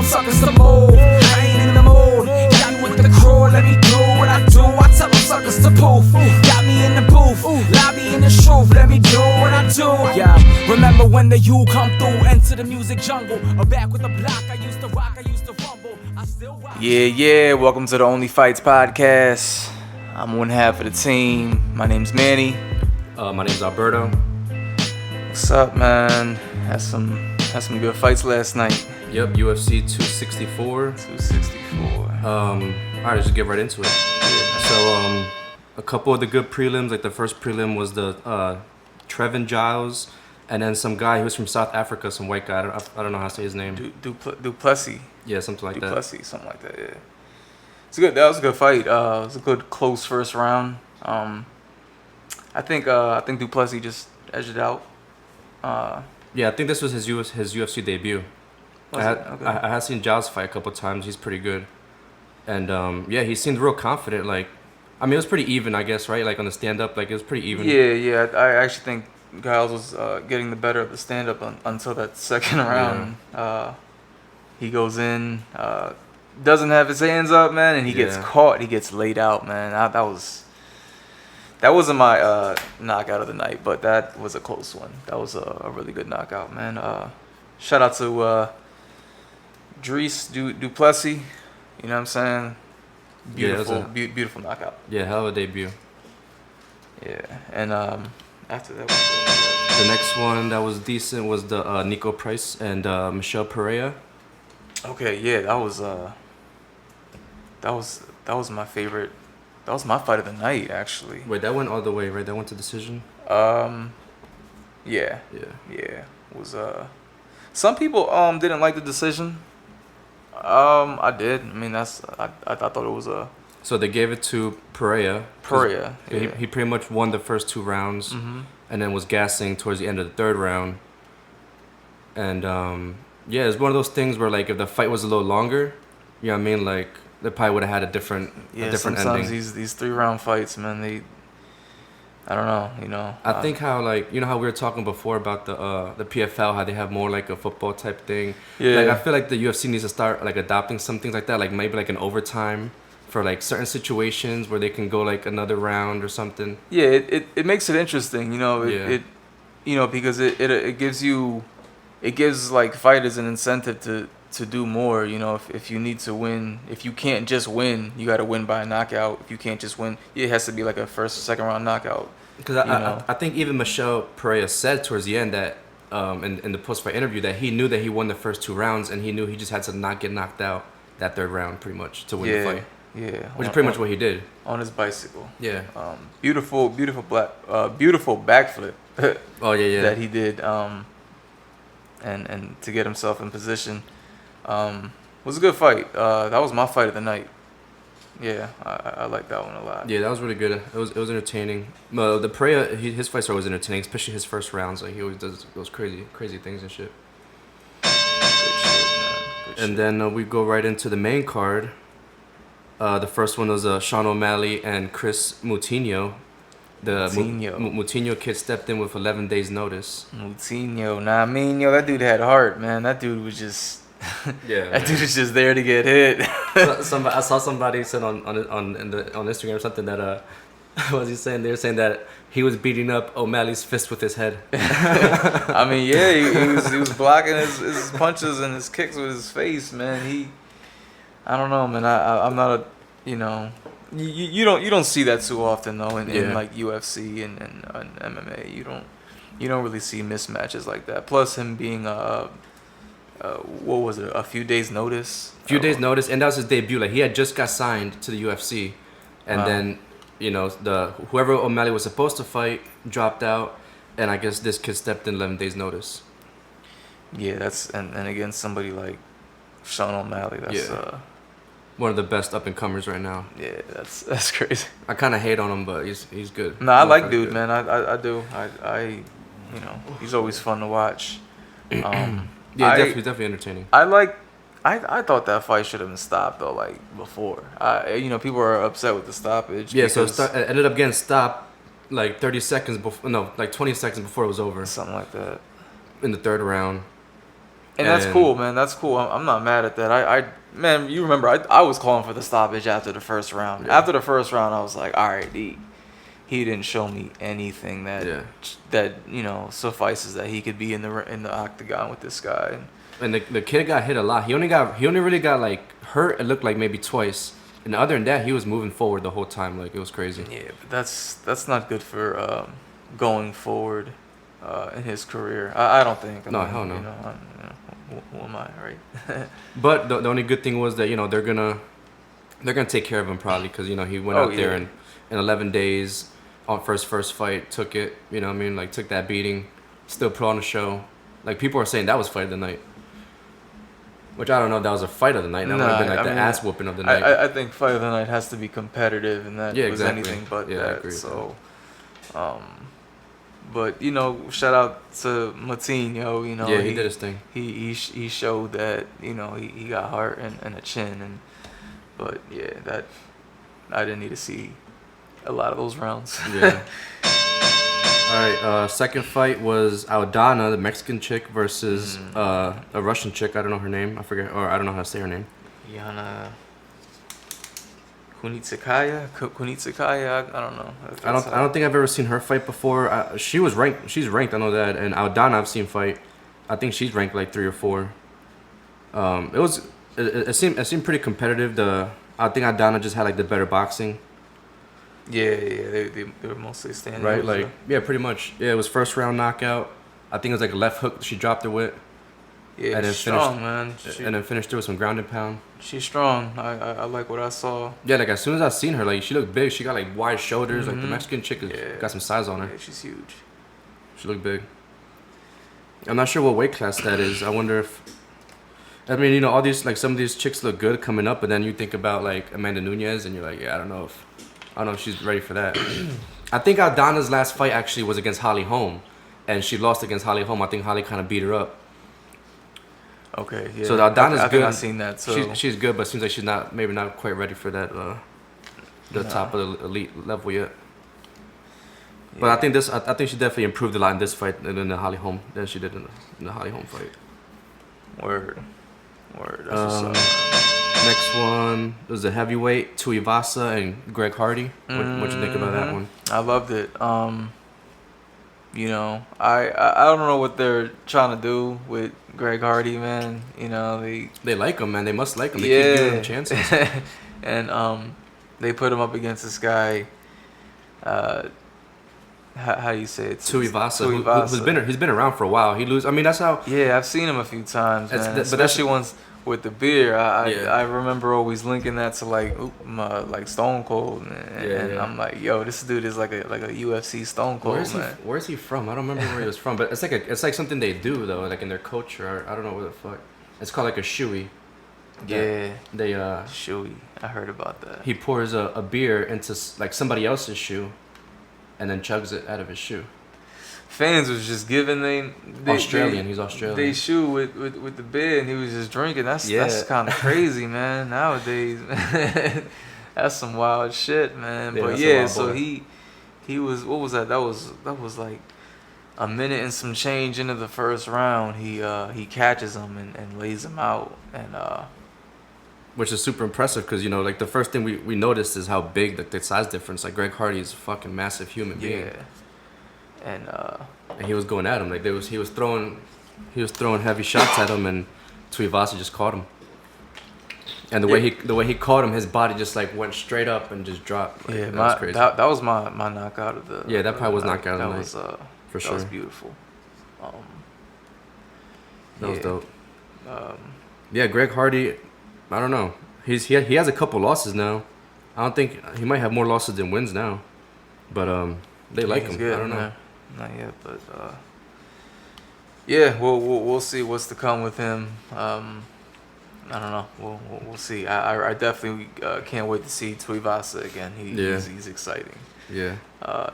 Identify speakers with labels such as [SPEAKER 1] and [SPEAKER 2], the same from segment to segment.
[SPEAKER 1] them suckers to move. I ain't in the mood. Got me with the crew, let me do what I do. I tell them suckers to poof. Got me in the booth, lobby in the truth. Let me do what I do. Yeah, remember when the U come through, enter the music jungle. Or back with the block, I used to rock, I used to rumble. I still rock. Yeah, welcome to the OnlyFights podcast. I'm one half of the team. My name's Manny.
[SPEAKER 2] My name's Alberto.
[SPEAKER 1] What's up, man? Had some good fights last night.
[SPEAKER 2] Yep, UFC264.
[SPEAKER 1] 264.
[SPEAKER 2] Alright, let's just get right into it. So, a couple of the good prelims, like the first prelim was the Trevin Giles, and then some guy who was from South Africa, some white guy. I don't know how to say his name.
[SPEAKER 1] Duplessis.
[SPEAKER 2] Yeah, something like that.
[SPEAKER 1] Duplessis, something like that. Yeah. That was a good fight. It was a good close first round. I think Duplessis just edged it out.
[SPEAKER 2] Yeah, I think this was his UFC debut. I had seen Giles fight a couple times. He's pretty good, and yeah, he seemed real confident. Like, I mean, it was pretty even, I guess, right? Like on the stand up, like it was pretty even.
[SPEAKER 1] Yeah. I actually think Giles was getting the better of the stand up until that second round. Yeah. He goes in, doesn't have his hands up, man, and he gets caught. He gets laid out, man. That wasn't my knockout of the night, but that was a close one. That was a really good knockout, man. Shout out to Dries Duplessis. You know what I'm saying? Beautiful knockout.
[SPEAKER 2] Yeah, hell of a debut.
[SPEAKER 1] Yeah, and after that,
[SPEAKER 2] the next one that was decent was the Nicole Price and Michelle Pereira.
[SPEAKER 1] Okay, yeah, that was my favorite. That was my fight of the night, actually.
[SPEAKER 2] Wait, that went all the way, right? That went to decision?
[SPEAKER 1] Yeah. It was some people didn't like the decision. I did. I mean, I thought it was a.
[SPEAKER 2] So they gave it to Pereira.
[SPEAKER 1] Yeah.
[SPEAKER 2] He pretty much won the first two rounds, and then was gassing towards the end of the third round. And yeah, it's one of those things where, like, if the fight was a little longer, you know what I mean, like, they probably would have had a different
[SPEAKER 1] sometimes
[SPEAKER 2] ending.
[SPEAKER 1] these 3-round fights, man, I don't know, you know.
[SPEAKER 2] I think how, like, you know how we were talking before about the PFL, how they have more like a football type thing. Yeah. Like, I feel like the UFC needs to start like adopting some things like that, like maybe like an overtime for like certain situations where they can go like another round or something.
[SPEAKER 1] Yeah, it makes it interesting, you know. It you know, because it gives like fighters an incentive to do more, you know. If you need to win, if you can't just win, you got to win by a knockout. If you can't just win, it has to be like a first or second round knockout.
[SPEAKER 2] Because I think even Michelle Pereira said towards the end that in the post-fight interview that he knew that he won the first 2 rounds and he knew he just had to not get knocked out that third round pretty much to win the fight.
[SPEAKER 1] Yeah,
[SPEAKER 2] which is pretty much what he did
[SPEAKER 1] on his bicycle.
[SPEAKER 2] Yeah.
[SPEAKER 1] Beautiful backflip.
[SPEAKER 2] Oh yeah.
[SPEAKER 1] That he did. And to get himself in position. Was a good fight. That was my fight of the night. Yeah, I like that one a lot.
[SPEAKER 2] Yeah, that was really good. It was entertaining. The Pereira, his fights are always entertaining, especially his first rounds. Like, he always does those crazy things and shit.
[SPEAKER 1] Good shit, man.
[SPEAKER 2] And then we go right into the main card. The first one was Sean O'Malley and Chris Moutinho. The Moutinho kid stepped in with 11 days notice.
[SPEAKER 1] Moutinho, I mean, that dude had heart, man. That dude was just.
[SPEAKER 2] Yeah,
[SPEAKER 1] that dude is just there to get hit.
[SPEAKER 2] I saw somebody said on Instagram or something that what was he saying? They were saying that he was beating up O'Malley's fist with his head.
[SPEAKER 1] I mean, yeah, he was blocking his punches and his kicks with his face, man. I don't know, man. I'm not a, you know, you don't see that too often though in like UFC and MMA. You don't really see mismatches like that. Plus him being what was it? A few days notice.
[SPEAKER 2] And that was his debut. Like, he had just got signed to the UFC, and then, you know, whoever O'Malley was supposed to fight dropped out, and I guess this kid stepped in 11 days notice.
[SPEAKER 1] Yeah, that's and against somebody like Sean O'Malley. That's
[SPEAKER 2] one of the best up and comers right now.
[SPEAKER 1] Yeah, that's crazy.
[SPEAKER 2] I kind of hate on him, but he's good.
[SPEAKER 1] No, I like dude, man. I do. I you know, he's always fun to watch.
[SPEAKER 2] Yeah, definitely entertaining.
[SPEAKER 1] I thought that fight should have been stopped though, like before. You know, people are upset with the stoppage.
[SPEAKER 2] Yeah, so it ended up getting stopped like 30 seconds before. No, like 20 seconds before it was over.
[SPEAKER 1] Something like that.
[SPEAKER 2] In the third round.
[SPEAKER 1] And that's cool, man. That's cool. I'm not mad at that. Man, you remember I was calling for the stoppage after the first round. Yeah. After the first round, I was like, all right, he didn't show me anything that suffices that he could be in the octagon with this guy.
[SPEAKER 2] And the kid got hit a lot. He only really got like hurt. It looked like maybe twice. And other than that, he was moving forward the whole time. Like, it was crazy.
[SPEAKER 1] Yeah, but that's not good for going forward in his career. I don't think.
[SPEAKER 2] Hell no.
[SPEAKER 1] Who am I, right?
[SPEAKER 2] But the only good thing was that they're gonna take care of him probably because he went out there in 11 days on first fight, took it. You know what I mean? Like, took that beating, still put on a show. Like, people are saying that was fight of the night. Which I don't know if that was a fight of the night. That might have been like the ass whooping of the night.
[SPEAKER 1] I think fight of the night has to be competitive, and that was anything but that. I agree so, but shout out to Moutinho.
[SPEAKER 2] He did his thing.
[SPEAKER 1] He showed that he got heart and a chin, but that I didn't need to see a lot of those rounds.
[SPEAKER 2] Yeah. All right, second fight was DONNA, the Mexican chick, versus a Russian chick. I don't know her name. I forget, or I don't know how to say her name.
[SPEAKER 1] Yana Kunitskaya. I don't know.
[SPEAKER 2] I don't think I've ever seen her fight before. She was ranked. She's ranked. I know that. And DONNA I've seen fight. I think she's ranked like 3 or 4. It seemed pretty competitive. I think DONNA just had like the better boxing.
[SPEAKER 1] Yeah, they were mostly standing.
[SPEAKER 2] Right, like pretty much. Yeah, it was first round knockout. I think it was like a left hook she dropped her with.
[SPEAKER 1] Yeah, and then strong, man.
[SPEAKER 2] And then finished her with some ground and pound.
[SPEAKER 1] She's strong. I like what I saw.
[SPEAKER 2] Yeah, like as soon as I seen her, like she looked big. She got like wide shoulders. Like the Mexican chick got some size on her.
[SPEAKER 1] Yeah, she's huge.
[SPEAKER 2] She looked big. I'm not sure what weight class that is. I wonder if. I mean, all these some of these chicks look good coming up, but then you think about like Amanda Nunes, and you're like, I don't know if she's ready for that. I think DONNA's last fight actually was against Holly Holm, and she lost against Holly Holm. I think Holly kind of beat her up.
[SPEAKER 1] Okay, yeah.
[SPEAKER 2] So DONNA's good.
[SPEAKER 1] I've seen that. So
[SPEAKER 2] she's good, but it seems like she's maybe not quite ready for that top of the elite level yet. Yeah. But I think she definitely improved a lot in this fight in the Holly Holm than she did in the Holly Holm fight.
[SPEAKER 1] Word. That's what's up.
[SPEAKER 2] Next one was the heavyweight, TUVASA and Greg Hardy. What'd you think about that one?
[SPEAKER 1] I loved it. I don't know what they're trying to do with Greg Hardy, man.
[SPEAKER 2] They like him, man. They must like him. They keep giving him chances.
[SPEAKER 1] And they put him up against this guy. How do you say it?
[SPEAKER 2] TUVASA. He's been around for a while. I mean, that's how.
[SPEAKER 1] Yeah, I've seen him a few times, man. Especially ones with the beer. I remember always linking that to like Stone Cold, and I'm like, yo, this dude is like a UFC Stone Cold, man.
[SPEAKER 2] Where's he from? I don't remember where he was from, but it's like something they do though, like in their culture. I don't know where the fuck. It's called like a shoey.
[SPEAKER 1] Yeah.
[SPEAKER 2] They
[SPEAKER 1] shoey. I heard about that.
[SPEAKER 2] He pours a beer into like somebody else's shoe, and then chugs it out of his shoe.
[SPEAKER 1] Fans was just giving
[SPEAKER 2] Australian. He's Australian.
[SPEAKER 1] They shoe with the beer, and he was just drinking. That's kind of crazy, man. Nowadays, man, that's some wild shit, man.
[SPEAKER 2] Yeah,
[SPEAKER 1] but so he was, what was that? That was like a minute and some change into the first round. He catches him and lays him out, and
[SPEAKER 2] which is super impressive because like the first thing we noticed is how big the size difference. Like Greg Hardy is a fucking massive human being.
[SPEAKER 1] Yeah. And
[SPEAKER 2] he was going at him like he was throwing heavy shots at him, and TUVASA just caught him. And the way he caught him, his body just like went straight up and just dropped. Like, that was crazy.
[SPEAKER 1] That was my knockout of the.
[SPEAKER 2] Yeah, that probably was knockout of the night. For sure.
[SPEAKER 1] That was beautiful.
[SPEAKER 2] That was dope. Yeah, Greg Hardy, I don't know. He has a couple losses now. I don't think he might have more losses than wins now, but they like him.
[SPEAKER 1] Good,
[SPEAKER 2] I don't know.
[SPEAKER 1] Not yet, but yeah, we'll see what's to come with him. I don't know. We'll see. I definitely can't wait to see TUVASA again. He's exciting.
[SPEAKER 2] Yeah.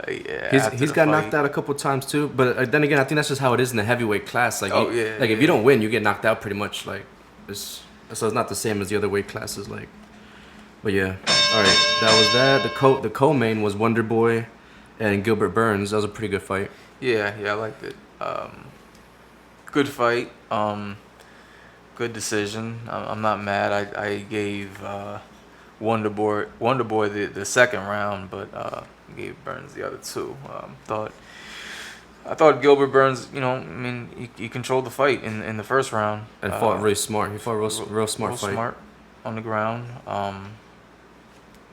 [SPEAKER 1] He's
[SPEAKER 2] got knocked out a couple times too, but then again, I think that's just how it is in the heavyweight class. Like, if you don't win, you get knocked out pretty much. Like, so it's not the same as the other weight classes. Like, but yeah. All right, that was that. The co-main was Wonderboy and Gilbert Burns. That was a pretty good fight.
[SPEAKER 1] Yeah, I liked it. Good fight. good decision. I'm not mad. I gave Wonderboy the second round, but gave Burns the other two. I thought Gilbert Burns, you know, I mean, he controlled the fight in the first round.
[SPEAKER 2] And fought really smart. He fought real smart fight.
[SPEAKER 1] Smart on the ground.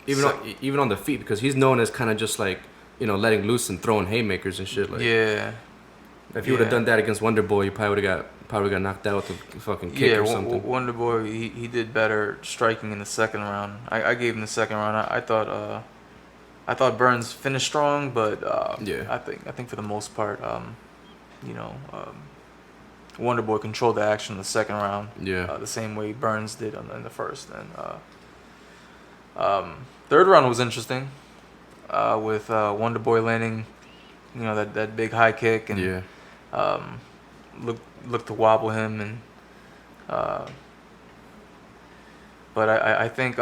[SPEAKER 2] Even on the feet, because he's known as kind of just like, you know, letting loose and throwing haymakers and shit. Like,
[SPEAKER 1] yeah.
[SPEAKER 2] If he would have done that against Wonderboy, he probably would got knocked out with a fucking kick or something.
[SPEAKER 1] Wonderboy, he did better striking in the second round. I gave him the second round. I thought Burns finished strong, but I think for the most part, you know, Wonderboy controlled the action in the second round.
[SPEAKER 2] Yeah.
[SPEAKER 1] The same way Burns did in the first. And third round was interesting, with Wonderboy landing, you know, that big high kick and looked to wobble him, and but I think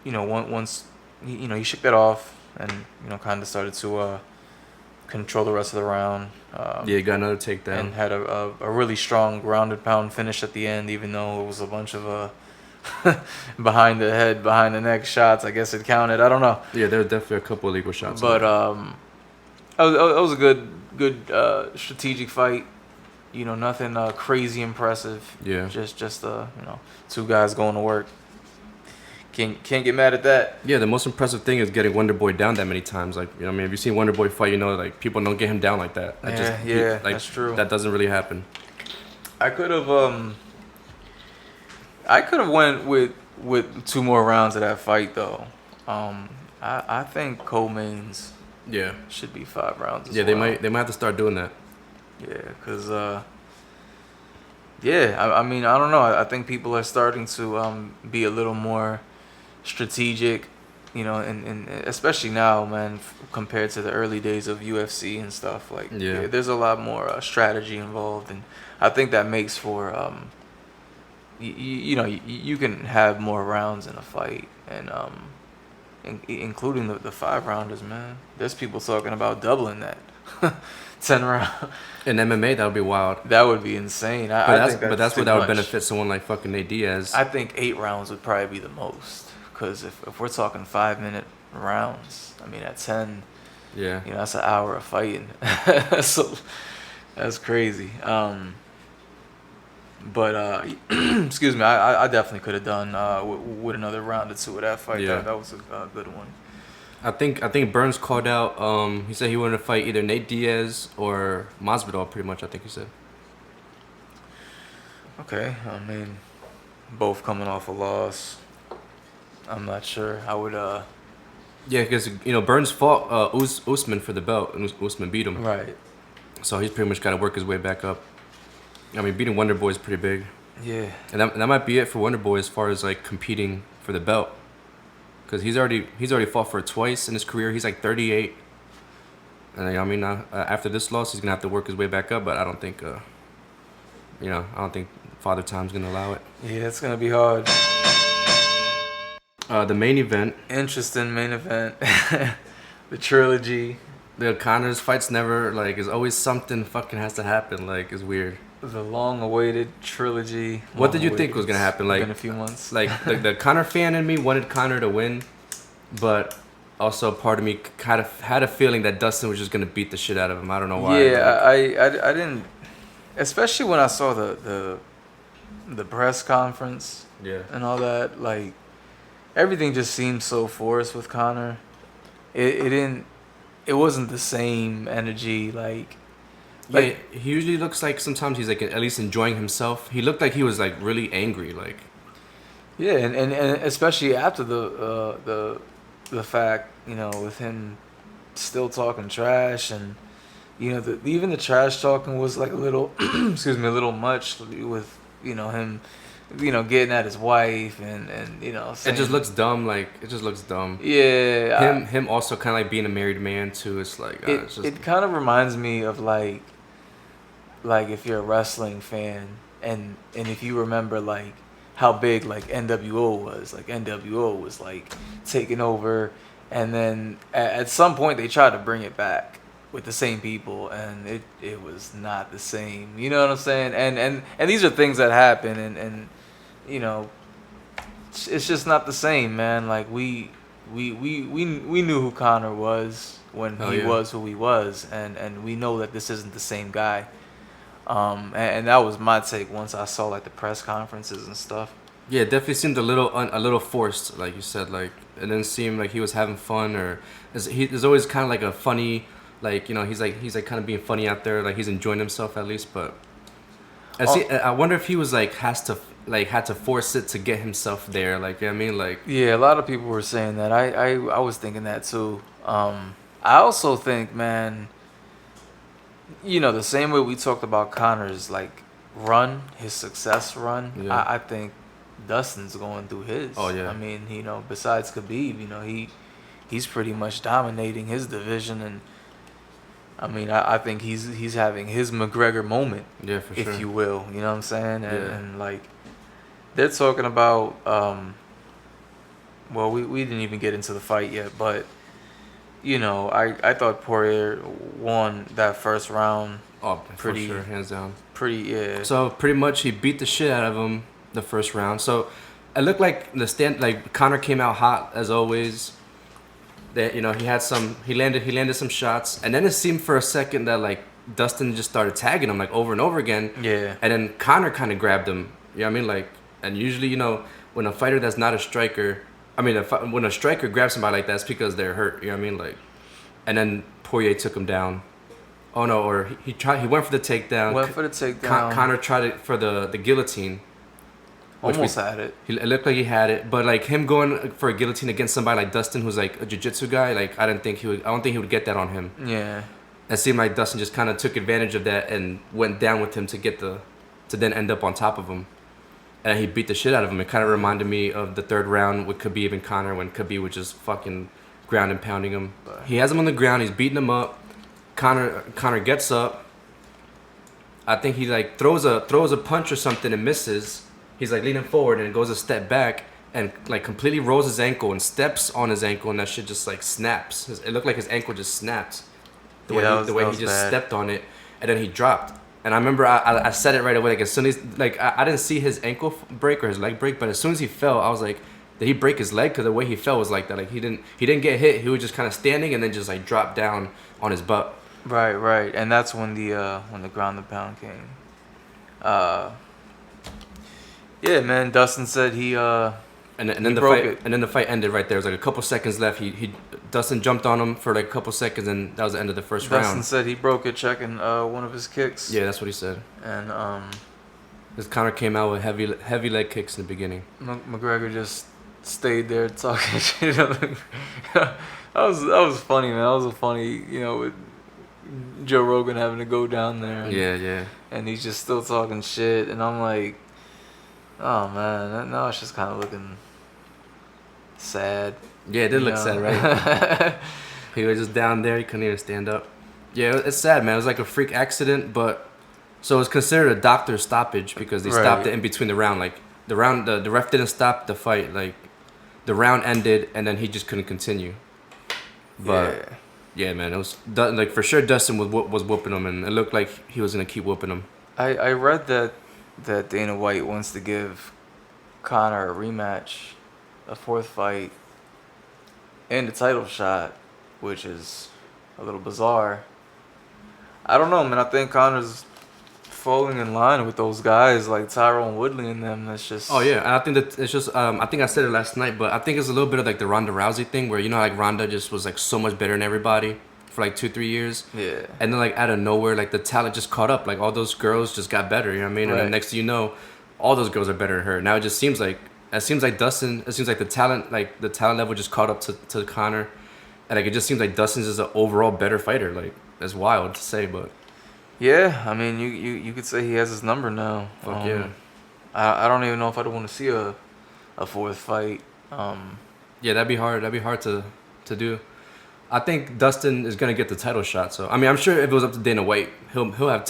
[SPEAKER 1] you know, once he shook that off and, you know, kind of started to control the rest of the round.
[SPEAKER 2] He got another takedown
[SPEAKER 1] and had a really strong grounded pound finish at the end, even though it was a bunch of behind the head, behind the neck shots. I guess it counted. I don't know.
[SPEAKER 2] Yeah, there were definitely a couple illegal shots.
[SPEAKER 1] But it was a good strategic fight. You know, nothing crazy impressive.
[SPEAKER 2] Yeah.
[SPEAKER 1] Just you know, two guys going to work. Can't get mad at that.
[SPEAKER 2] Yeah, the most impressive thing is getting Wonderboy down that many times. Like, you know, I mean, if you see Wonderboy fight, you know, like, people don't get him down like that.
[SPEAKER 1] Like, that's true.
[SPEAKER 2] That doesn't really happen.
[SPEAKER 1] I could have went with 2 more rounds of that fight though. I think co-mains should be 5 rounds as well.
[SPEAKER 2] They might have to start doing that.
[SPEAKER 1] Yeah, because I mean, I don't know. I think people are starting to be a little more strategic, you know, and especially now, man, compared to the early days of UFC and stuff. Like, there's a lot more strategy involved, and I think that makes for you know, you can have more rounds in a fight, and including the 5 rounders, man. There's people talking about doubling that. 10 rounds.
[SPEAKER 2] In MMA, that would be wild.
[SPEAKER 1] That would be insane.
[SPEAKER 2] But that's where that would benefit someone like fucking Nate Diaz.
[SPEAKER 1] I think 8 rounds would probably be the most. Because if we're talking 5-minute rounds, I mean, at 10, you know, that's an hour of fighting. So that's crazy. But excuse me, I definitely could have done with another round or 2 of that fight. That was a good one.
[SPEAKER 2] I think Burns called out. He said he wanted to fight either Nate Diaz or Masvidal. Pretty much, I think he said. Okay,
[SPEAKER 1] I mean, both coming off a loss. I'm not sure. I would.
[SPEAKER 2] Yeah, because, you know, Burns fought Usman for the belt, and Usman beat him.
[SPEAKER 1] Right.
[SPEAKER 2] So he's pretty much got to work his way back up. I mean, beating Wonderboy is pretty big.
[SPEAKER 1] Yeah.
[SPEAKER 2] And that might be it for Wonderboy as far as like competing for the belt. Because he's already fought for it twice in his career. He's like 38, and I mean, after this loss, he's gonna have to work his way back up. But I don't think, you know, I don't think Father Time's gonna allow it.
[SPEAKER 1] Yeah, it's gonna be hard.
[SPEAKER 2] The main event.
[SPEAKER 1] Interesting main event. The trilogy.
[SPEAKER 2] The Connor's fights never, like, is always something fucking has to happen. Like, it's weird.
[SPEAKER 1] The long-awaited trilogy.
[SPEAKER 2] What did you think was gonna happen? Like,
[SPEAKER 1] in a few months.
[SPEAKER 2] Like the Conor fan in me wanted Conor to win, but also part of me kind of had a feeling that Dustin was just gonna beat the shit out of him. I don't know why.
[SPEAKER 1] Yeah, I didn't, especially when I saw the press conference.
[SPEAKER 2] Yeah.
[SPEAKER 1] And all that, like, everything just seemed so forced with Conor. It wasn't the same energy, like.
[SPEAKER 2] Yeah, he usually looks like sometimes he's like at least enjoying himself. He looked like he was like really angry, like.
[SPEAKER 1] Yeah, and especially after the fact, you know, with him still talking trash, and, you know, even the trash talking was like a little, excuse me, a little much with, you know, him, you know, getting at his wife and you know. Saying,
[SPEAKER 2] it just looks dumb. Like, it just looks dumb.
[SPEAKER 1] Yeah.
[SPEAKER 2] Him also kind of like being a married man too. It's like
[SPEAKER 1] it kind of reminds me of like if you're a wrestling fan and if you remember like how big like NWO was. Like, NWO was like taking over, and then at some point they tried to bring it back, with the same people, and it was not the same. You know what I'm saying? And these are things that happen, and you know, it's just not the same, man. Like we knew who Conor was when he was who he was, and we know that this isn't the same guy. And that was my take once I saw like the press conferences and stuff.
[SPEAKER 2] Yeah, it definitely seemed a little forced, like you said. Like it didn't seem like he was having fun, or there's always kind of like a funny, like, you know, he's like kind of being funny out there, like he's enjoying himself at least. But I wonder if he was like had to force it to get himself there. Like, you know what I mean, like,
[SPEAKER 1] yeah, a lot of people were saying that. I was thinking that too. I also think, man, you know, the same way we talked about Conor's like run, his success run. Yeah. I think Dustin's going through his.
[SPEAKER 2] Oh yeah.
[SPEAKER 1] I mean, you know, besides Khabib, you know, he's pretty much dominating his division, and I mean, I think he's having his McGregor moment.
[SPEAKER 2] Yeah, for sure.
[SPEAKER 1] If you will, you know what I'm saying? And like, they're talking about. Well, we didn't even get into the fight yet, but you know, I thought Poirier won that first round.
[SPEAKER 2] Oh, pretty for sure, hands down.
[SPEAKER 1] Yeah.
[SPEAKER 2] So pretty much he beat the shit out of him the first round. So it looked like Conor came out hot as always. That, you know, he landed some shots, and then it seemed for a second that like Dustin just started tagging him like over and over again.
[SPEAKER 1] Yeah.
[SPEAKER 2] And then Conor kind of grabbed him. You know what I mean? Like, and usually, you know, when a fighter that's not a striker, when a striker grabs somebody like that, it's because they're hurt. You know what I mean? Like, and then Poirier took him down. Oh no, or he went for the takedown. Conor tried it for the guillotine.
[SPEAKER 1] Almost had it.
[SPEAKER 2] It looked like he had it, but like him going for a guillotine against somebody like Dustin, who's like a jiu-jitsu guy, like I don't think he would get that on him.
[SPEAKER 1] Yeah.
[SPEAKER 2] It seemed like Dustin just kind of took advantage of that and went down with him to then end up on top of him, and he beat the shit out of him. It kind of reminded me of the third round with Khabib and Conor, when Khabib was just fucking ground and pounding him. He has him on the ground. He's beating him up. Conor gets up. I think he like throws a punch or something and misses. He's like leaning forward and goes a step back and like completely rolls his ankle and steps on his ankle, and that shit just like snaps. It looked like his ankle just snapped. The way he just stepped on it, and then he dropped. And I remember I said it right away. Like as soon as I didn't see his ankle break or his leg break, but as soon as he fell, I was like, did he break his leg? Because the way he fell was like that. Like he didn't get hit. He was just kind of standing and then just like dropped down on his butt.
[SPEAKER 1] Right. And that's when the ground and pound came. Yeah, man. Dustin said he
[SPEAKER 2] and then the fight ended right there. It was like a couple seconds left. Dustin jumped on him for like a couple seconds, and that was the end of the first round.
[SPEAKER 1] Dustin said he broke it checking one of his kicks.
[SPEAKER 2] Yeah, that's what he said.
[SPEAKER 1] And
[SPEAKER 2] because Conor came out with heavy leg kicks in the beginning.
[SPEAKER 1] McGregor just stayed there talking shit. that was funny, man. That was a funny, you know, with Joe Rogan having to go down there.
[SPEAKER 2] Yeah.
[SPEAKER 1] And he's just still talking shit, and I'm like, oh man, now it's just kind of looking sad.
[SPEAKER 2] Yeah, it did look sad, right? He was just down there. He couldn't even stand up. Yeah, it's sad, man. It was like a freak accident, but so it was considered a doctor's stoppage because they stopped it in between the round. Like the ref didn't stop the fight. Like the round ended, and then he just couldn't continue. But yeah, man, it was like for sure Dustin was whooping him, and it looked like he was gonna keep whooping him.
[SPEAKER 1] I read that Dana White wants to give Conor a rematch, a fourth fight, and a title shot, which is a little bizarre. I don't know, man. I think Conor's falling in line with those guys like Tyrone Woodley and them. That's just...
[SPEAKER 2] Oh, yeah. And I think that it's just... I think I said it last night, but I think it's a little bit of like the Ronda Rousey thing where, you know, like Ronda just was like so much better than everybody for like 2-3 years.
[SPEAKER 1] Yeah.
[SPEAKER 2] And then like out of nowhere, like the talent just caught up. Like all those girls just got better, you know what I mean? Right. And then next thing you know, all those girls are better than her. Now it just seems like... Dustin... It seems like the talent level just caught up to Conor. And like it just seems like Dustin's is an overall better fighter. Like, that's wild to say, but...
[SPEAKER 1] Yeah, I mean, you could say he has his number now.
[SPEAKER 2] Fuck yeah.
[SPEAKER 1] I don't even know if I'd want to see a fourth fight.
[SPEAKER 2] Yeah, that'd be hard. That'd be hard to do. I think Dustin is gonna get the title shot. So I mean, I'm sure if it was up to Dana White, he'll have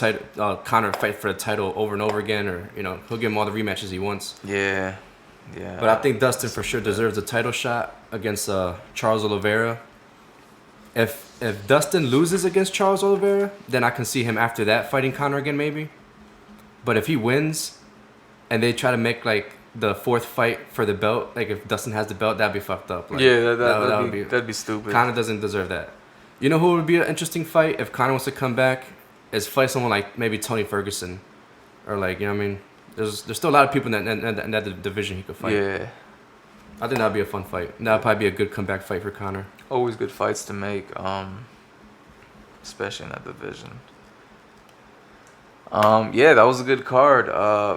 [SPEAKER 2] Conor fight for the title over and over again, or you know, he'll give him all the rematches he wants.
[SPEAKER 1] Yeah.
[SPEAKER 2] But I think Dustin for sure deserves a title shot against Charles Oliveira. If Dustin loses against Charles Oliveira, then I can see him after that fighting Conor again, maybe. But if he wins, and they try to make like the fourth fight for the belt, like if Dustin has the belt, that'd be fucked up. Like,
[SPEAKER 1] yeah, that'd be stupid.
[SPEAKER 2] Conor doesn't deserve that. You know who would be an interesting fight if Conor wants to come back? Is fight someone like maybe Tony Ferguson, or like, you know what I mean? There's still a lot of people in that division he could fight.
[SPEAKER 1] Yeah.
[SPEAKER 2] I think that'd be a fun fight. That'd probably be a good comeback fight for Conor.
[SPEAKER 1] Always good fights to make, especially in that division. Yeah, that was a good card.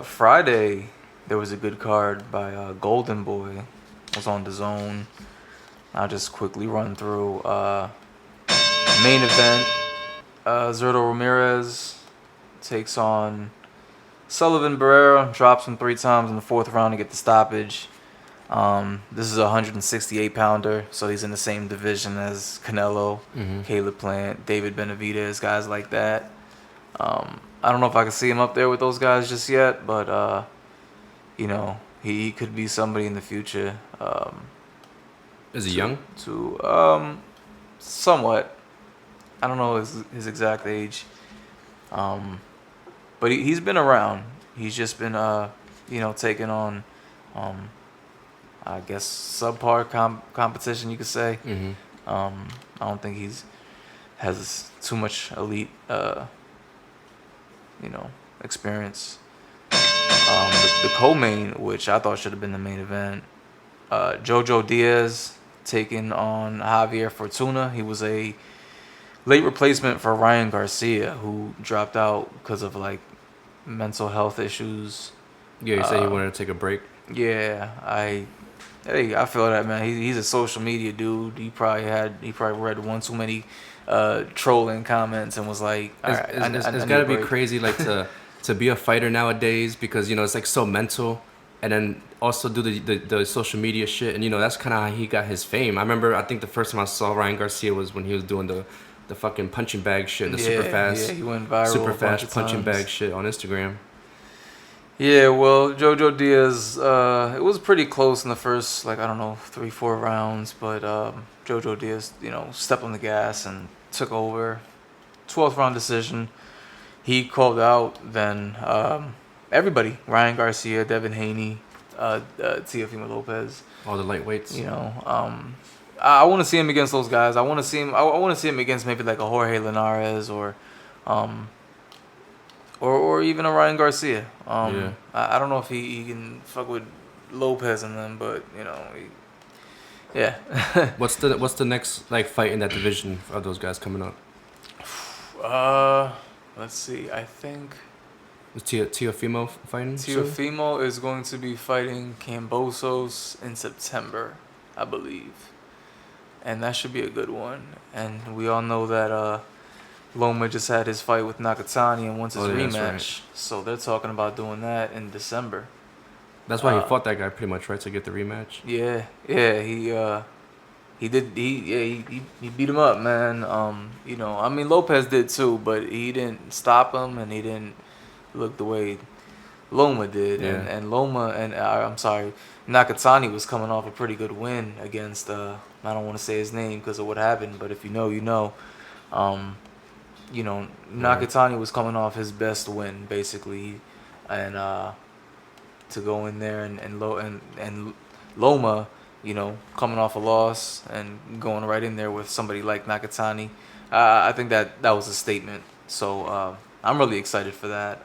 [SPEAKER 1] Friday, there was a good card by Golden Boy. It was on DAZN. I'll just quickly run through. Main event, Zurdo Ramirez takes on Sullivan Barrera. Drops him 3 times in the 4th round to get the stoppage. This is a 168-pounder, so he's in the same division as Canelo, Caleb Plant, David Benavidez, guys like that. I don't know if I can see him up there with those guys just yet, but you know, he could be somebody in the future.
[SPEAKER 2] Is he young?
[SPEAKER 1] Somewhat. I don't know his exact age. But he's been around. He's just been you know, taking on I guess subpar competition, you could say. I don't think has too much elite you know, experience. The co-main, which I thought should have been the main event, Jojo Diaz taking on Javier Fortuna. He was a late replacement for Ryan Garcia, who dropped out because of like mental health issues.
[SPEAKER 2] Yeah, he said he wanted to take a break.
[SPEAKER 1] Yeah, I feel that, man. He's a social media dude. He probably read one too many trolling comments and was like,
[SPEAKER 2] it's got to be crazy, like to be a fighter nowadays, because you know it's like so mental, and then also do the social media shit, and you know that's kind of how he got his fame. I think the first time I saw Ryan Garcia was when he was doing the fucking punching bag shit,
[SPEAKER 1] he went viral,
[SPEAKER 2] super fast punching bag shit on Instagram.
[SPEAKER 1] Yeah, well, Jojo Diaz, it was pretty close in the first, like, I don't know, 3-4 rounds, but Jojo Diaz, you know, stepped on the gas and took over. 12th round decision. He called out then everybody: Ryan Garcia, Devin Haney, Teofimo Lopez.
[SPEAKER 2] All the lightweights.
[SPEAKER 1] You know, I want to see him against those guys. I want to see him against maybe like a Jorge Linares or even a Ryan Garcia. I don't know if he can fuck with Lopez and them, but you know, yeah.
[SPEAKER 2] What's the next like fight in that division of those guys coming up?
[SPEAKER 1] Let's see. I think
[SPEAKER 2] is Teofimo fighting?
[SPEAKER 1] Teofimo is going to be fighting Kambosos in September, I believe, and that should be a good one. And we all know that Loma just had his fight with Nakatani and wants his rematch. Right. So they're talking about doing that in December.
[SPEAKER 2] That's why he fought that guy pretty much, right, to get the rematch.
[SPEAKER 1] Yeah, he beat him up, man. You know, I mean Lopez did too, but he didn't stop him and he didn't look the way Loma did.
[SPEAKER 2] Yeah.
[SPEAKER 1] And Loma and Nakatani was coming off a pretty good win against I don't want to say his name because of what happened, but if you know, you know. You know, Nakatani was coming off his best win basically, and to go in there and Loma, you know, coming off a loss and going right in there with somebody like Nakatani, I think that was a statement. So I'm really excited for that.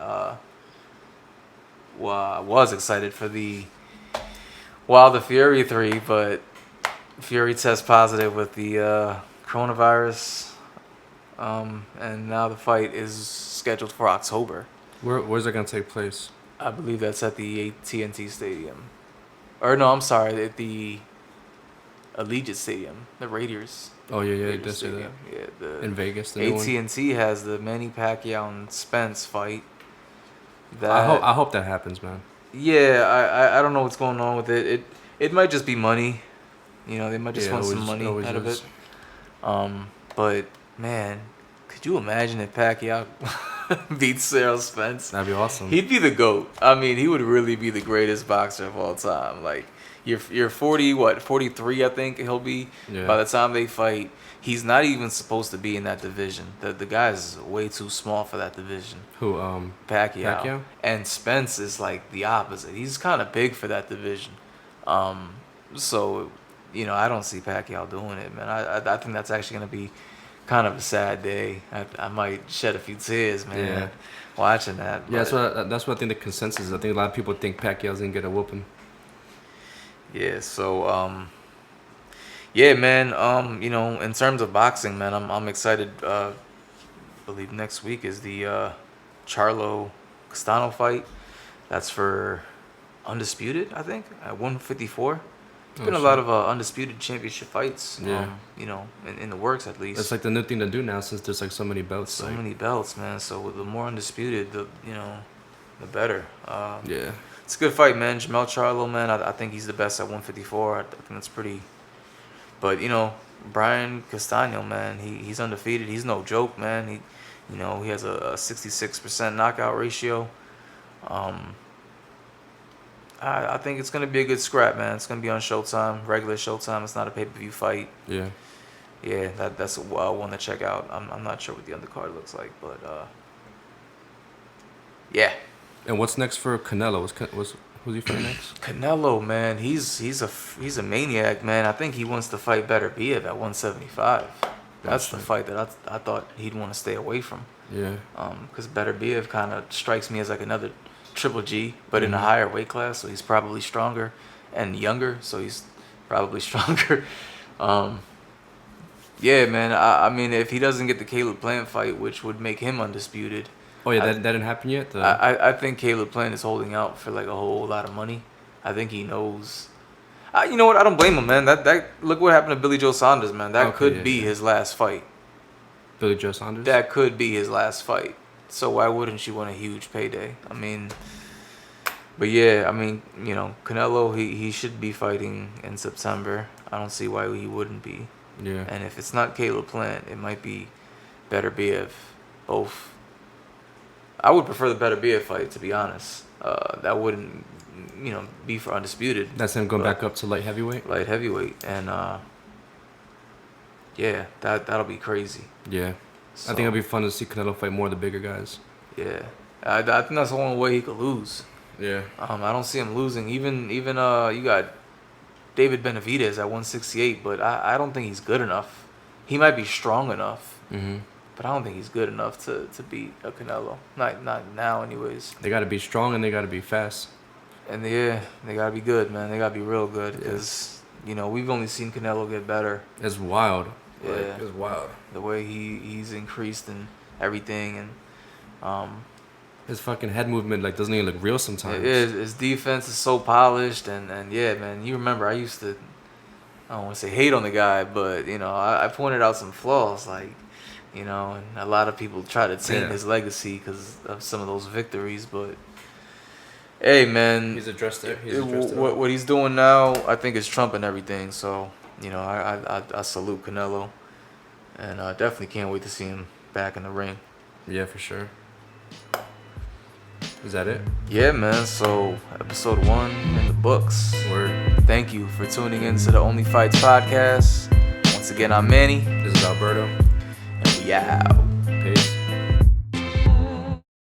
[SPEAKER 1] Well, I was excited for the Wilder Fury 3, but Fury tests positive with the coronavirus. And now the fight is scheduled for October.
[SPEAKER 2] Where's it gonna take place?
[SPEAKER 1] I believe that's at the AT&T Stadium. Or no, I'm sorry, at the Allegiant Stadium, the Raiders.
[SPEAKER 2] Oh yeah, you did say that.
[SPEAKER 1] Yeah,
[SPEAKER 2] in Vegas. The
[SPEAKER 1] AT&T has the Manny Pacquiao and Spence fight.
[SPEAKER 2] I hope that happens, man.
[SPEAKER 1] Yeah, I don't know what's going on with it. It might just be money. You know, they might just want some money out of it. But man, could you imagine if Pacquiao beats Errol Spence?
[SPEAKER 2] That'd be awesome.
[SPEAKER 1] He'd be the GOAT. I mean, he would really be the greatest boxer of all time. Like, you're 40, what, 43, I think he'll be by the time they fight. He's not even supposed to be in that division. The guy's way too small for that division.
[SPEAKER 2] Who?
[SPEAKER 1] Pacquiao. And Spence is like the opposite. He's kind of big for that division. So, you know, I don't see Pacquiao doing it, man. I think that's actually going to be kind of a sad day. I might shed a few tears, man, watching that.
[SPEAKER 2] Yeah, that's what I think the consensus is. I think a lot of people think Pacquiao's going to get a whooping.
[SPEAKER 1] Yeah, so, yeah, man, you know, in terms of boxing, man, I'm excited. I believe next week is the Charlo Castano fight. That's for Undisputed, I think, at 154. There's been a lot of Undisputed championship fights, you know, in the works at least.
[SPEAKER 2] It's like the new thing to do now since there's like so many belts.
[SPEAKER 1] So many belts, man. So the more Undisputed, the better.
[SPEAKER 2] Yeah.
[SPEAKER 1] It's a good fight, man. Jamel Charlo, man, I think he's the best at 154. I think that's pretty. But, you know, Brian Castano, man, he's undefeated. He's no joke, man. He has a 66% knockout ratio. I think it's going to be a good scrap, man. It's going to be on Showtime, regular Showtime. It's not a pay-per-view fight. Yeah. Yeah, that's one to check out. I'm not sure what the undercard looks like, but yeah. And
[SPEAKER 2] what's next for Canelo? Who's he fighting next?
[SPEAKER 1] Canelo, man, he's a maniac, man. I think he wants to fight Beterbiev at 175. That's the fight that I thought he'd want to stay away from. Yeah. Because Beterbiev kind of strikes me as like another Triple G, but in a higher weight class, so he's probably stronger, and younger, so he's probably stronger. Yeah, man. I mean, if he doesn't get the Caleb Plant fight, which would make him undisputed.
[SPEAKER 2] Oh yeah, that didn't happen yet.
[SPEAKER 1] I think Caleb Plant is holding out for like a whole lot of money. I think he knows. You know what? I don't blame him, man. That look what happened to Billy Joe Saunders, man. That could be his last fight.
[SPEAKER 2] Billy Joe Saunders.
[SPEAKER 1] That could be his last fight. So why wouldn't you want a huge payday? I mean, but yeah, I mean, you know, Canelo, he should be fighting in September. I don't see why he wouldn't be. Yeah. And if it's not Caleb Plant, it might be Beterbiev. Both. I would prefer the Beterbiev fight, to be honest. That wouldn't, you know, be for undisputed.
[SPEAKER 2] That's him going back up to light heavyweight.
[SPEAKER 1] Light heavyweight, and yeah, that'll be crazy.
[SPEAKER 2] Yeah. So, I think it'll be fun to see Canelo fight more of the bigger guys.
[SPEAKER 1] Yeah, I think that's the only way he could lose. Yeah. I don't see him losing. Even you got David Benavidez at 168, but I don't think he's good enough. He might be strong enough, but I don't think he's good enough to beat a Canelo. Not now, anyways.
[SPEAKER 2] They got to be strong and they got to be fast.
[SPEAKER 1] And they got to be good, man. They got to be real good because you know we've only seen Canelo get better.
[SPEAKER 2] It's wild.
[SPEAKER 1] Yeah,
[SPEAKER 2] like, it's wild.
[SPEAKER 1] The way he's increased and everything, and
[SPEAKER 2] his fucking head movement like doesn't even look real sometimes.
[SPEAKER 1] His defense is so polished, and yeah, man. You remember I used to, I don't want to say hate on the guy, but you know I pointed out some flaws, like you know, and a lot of people try to taint his legacy because of some of those victories, but. Hey man,
[SPEAKER 2] he's addressed it.
[SPEAKER 1] What he's doing now, I think, is trumping everything. So you know, I salute Canelo, and I definitely can't wait to see him back in the ring.
[SPEAKER 2] Yeah, for sure. Is that it?
[SPEAKER 1] Yeah, man. So episode 1 in the books.
[SPEAKER 2] Word.
[SPEAKER 1] Thank you for tuning in to the OnlyFights podcast. Once again, I'm Manny.
[SPEAKER 2] This is Alberto.
[SPEAKER 1] And we out.